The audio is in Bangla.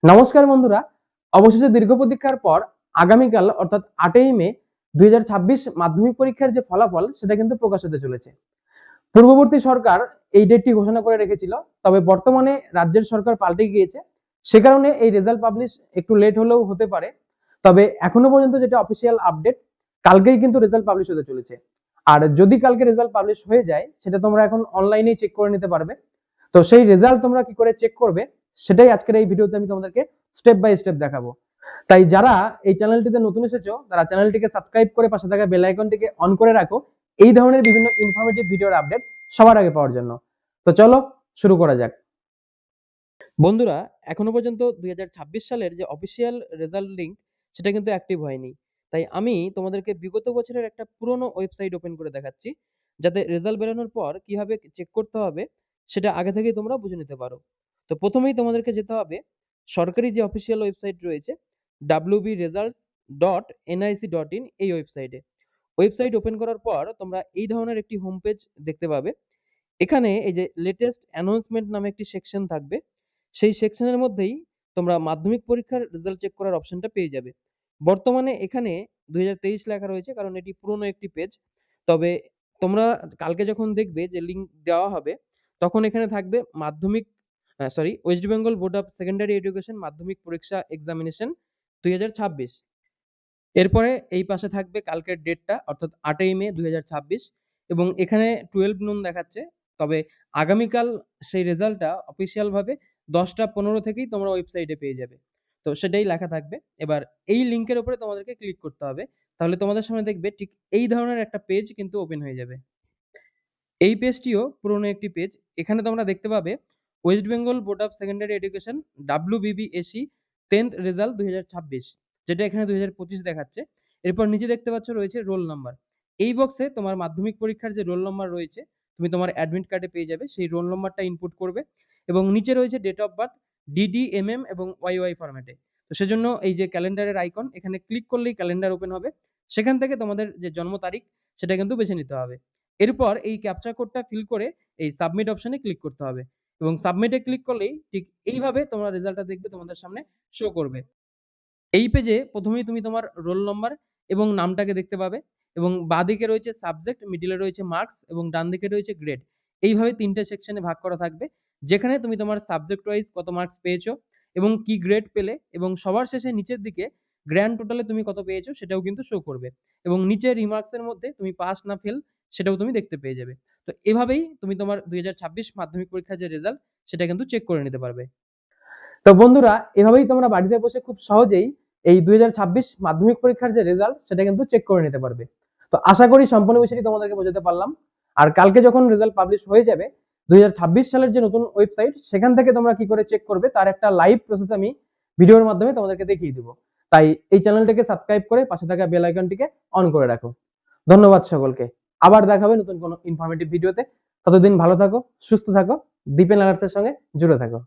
নমস্কার বন্ধুরা, অবশেষে দীর্ঘ প্রতীক্ষার পর আগামীকাল অর্থাৎ 8ই মে 2026 মাধ্যমিক পরীক্ষার যে ফলাফল সেটা কিন্তু প্রকাশ হতে চলেছে। পূর্ববর্তী সরকার এই ডেটটি ঘোষণা করে রেখেছিল, তবে বর্তমানে রাজ্যের সরকার পাল্টে গিয়েছে, সে কারণে এই রেজাল্ট পাবলিশ একটু লেট হলেও হতে পারে। তবে এখনো পর্যন্ত যেটা অফিসিয়াল আপডেট, কালকেই কিন্তু রেজাল্ট পাবলিশ হতে চলেছে। আর যদি কালকে রেজাল্ট পাবলিশ হয়ে যায় সেটা তোমরা এখন অনলাইনেই চেক করে নিতে পারবে। তো সেই রেজাল্ট তোমরা কি করে চেক করবে সেটাই আজকের এই ভিডিওতে আমি তোমাদেরকে স্টেপ বাই স্টেপ দেখাবো। তাই যারা এই চ্যানেলটিতে নতুন এসেছো তারা চ্যানেলটিকে সাবস্ক্রাইব করে পাশে থাকা বেল আইকনটিকে অন করে রাখো এই ধরনের বিভিন্ন ইনফরমেটিভ ভিডিওর আপডেট সবার আগে পাওয়ার জন্য। তো চলো শুরু করা যাক। বন্ধুরা, এখনো পর্যন্ত 2026 সালের যে অফিসিয়াল রেজাল্ট লিংক সেটা কিন্তু অ্যাক্টিভ হয়নি। তাই আমি তোমাদেরকে বিগত বছরের একটা পুরনো ওয়েবসাইট ওপেন করে দেখাচ্ছি, যাতে রেজাল্ট বেরোনোর পর কিভাবে চেক করতে হবে সেটা আগে থেকেই তোমরা বুঝে নিতে পারো। তো প্রথমেই তোমাদেরকে যেতে হবে সরকারি যে অফিসিয়াল ওয়েবসাইট রয়েছে wbresults.nic.in, এই ওয়েবসাইটে। ওয়েবসাইট ওপেন করার পর তোমরা এই ধরনের একটি হোম পেজ দেখতে পাবে। এখানে এই যে লেটেস্ট অ্যানাউন্সমেন্ট নামে একটি সেকশন থাকবে, সেই সেকশনের মধ্যেই তোমরা মাধ্যমিক পরীক্ষার রেজাল্ট চেক করার অপশনটা পেয়ে যাবে। বর্তমানে এখানে 2023 লেখা রয়েছে, কারণ এটি পুরনো একটি পেজ। তবে তোমরা কালকে যখন দেখবে যে লিঙ্ক দেওয়া হবে, তখন এখানে থাকবে মাধ্যমিক West Bengal board of secondary education মাধ্যমিক পরীক্ষা এক্সামিনেশন 2026। এরপরে এই পাশে থাকবে কালকের ডেটটা, অর্থাৎ 8ই মে 2026, এবং এখানে 12 নুন দেখাচ্ছে। তবে আগামীকাল সেই রেজাল্টটা অফিসিয়াল ভাবে 10টা 15 থেকেই তোমরা ওয়েবসাইটে পেয়ে যাবে। তো সেটাই লেখা থাকবে। এবার এই লিঙ্কের উপরে তোমাদেরকে ক্লিক করতে হবে, তাহলে তোমাদের সামনে দেখবে ঠিক এই ধরনের একটা পেজ কিন্তু ওপেন হয়ে যাবে। এই পেজটিও পুরনো একটি পেজ। এখানে তোমরা দেখতে পাবে West Bengal board of secondary education WBBSE 10th result 2026, যেটা এখানে 2025 দেখাচ্ছে। এরপর নিচে দেখতে পাচ্ছ রয়েছে রোল নাম্বার। এই বক্সে তোমার মাধ্যমিক পরীক্ষার যে রোল নাম্বার রয়েছে তুমি তোমার অ্যাডমিট কার্ডে পেয়ে যাবে, সেই রোল নাম্বারটা ইনপুট করবে। এবং নিচে রয়েছে date of birth DD, MM এবং YY ফরম্যাটে। তো সেজন্য এই যে ক্যালেন্ডারের আইকন, এখানে ক্লিক করলেই ক্যালেন্ডার ওপেন হবে। সেখান থেকে তোমাদের যে জন্ম তারিখ সেটা কিন্তু বেছে নিতে হবে। এরপর এই ক্যাপচা কোডটা ফিল করে এই সাবমিট অপশনে ক্লিক করতে হবে, এবং সাবমিটে ক্লিক করলেই ঠিক এইভাবে তোমরা রেজাল্টটা দেখবে তোমাদের সামনে শো করবে। এই পেজে প্রথমেই তুমি তোমার রোল নম্বর এবং নামটাকে দেখতে পাবে, এবং বাঁদিকে রয়েছে সাবজেক্ট, মিডিলে রয়েছে মার্কস এবং ডান দিকে রয়েছে গ্রেড। এইভাবে 3টে সেকশনে ভাগ করা থাকবে, যেখানে তুমি তোমার সাবজেক্ট ওয়াইজ কত মার্কস পেয়েছো এবং কি গ্রেড পেলে, এবং সবার শেষে নিচের দিকে গ্র্যান্ড টোটালে তুমি কত পেয়েছো সেটাও কিন্তু শো করবে। এবং নিচে রিমার্কসের মধ্যে তুমি পাস না ফেল সেটাও তুমি দেখতে পেয়ে যাবে। তো এভাবেই তুমি তোমার 2026 মাধ্যমিক পরীক্ষার যে রেজাল্ট সেটা কিন্তু চেক করে নিতে পারবে। তো বন্ধুরা, এভাবেই তোমরা বাড়িতে বসে খুব সহজেই এই 2026 মাধ্যমিক পরীক্ষার যে রেজাল্ট সেটা কিন্তু চেক করে নিতে পারবে। তো আশা করি সম্পূর্ণ বিষয়টি তোমাদেরকে বোঝাতে পারলাম। আর কালকে যখন রেজাল্ট পাবলিশ হয়ে যাবে 2026 সালের যে নতুন ওয়েবসাইট, সেখান থেকে তোমরা কি করে চেক করবে তার একটা লাইভ প্রসেস আমি ভিডিওর মাধ্যমে তোমাদেরকে দেখিয়ে দেবো। তাই এই চ্যানেলটিকে সাবস্ক্রাইব করে পাশে থাকা বেল আইকনটিকে অন করে রাখো। ধন্যবাদ সকলকে। আবার দেখা হবে নতুন কোনো ইনফরমেটিভ ভিডিওতে। ততদিন ভালো থাকো, সুস্থ থাকো, দীপেন আলার্সের সঙ্গে জুড়ে থাকো।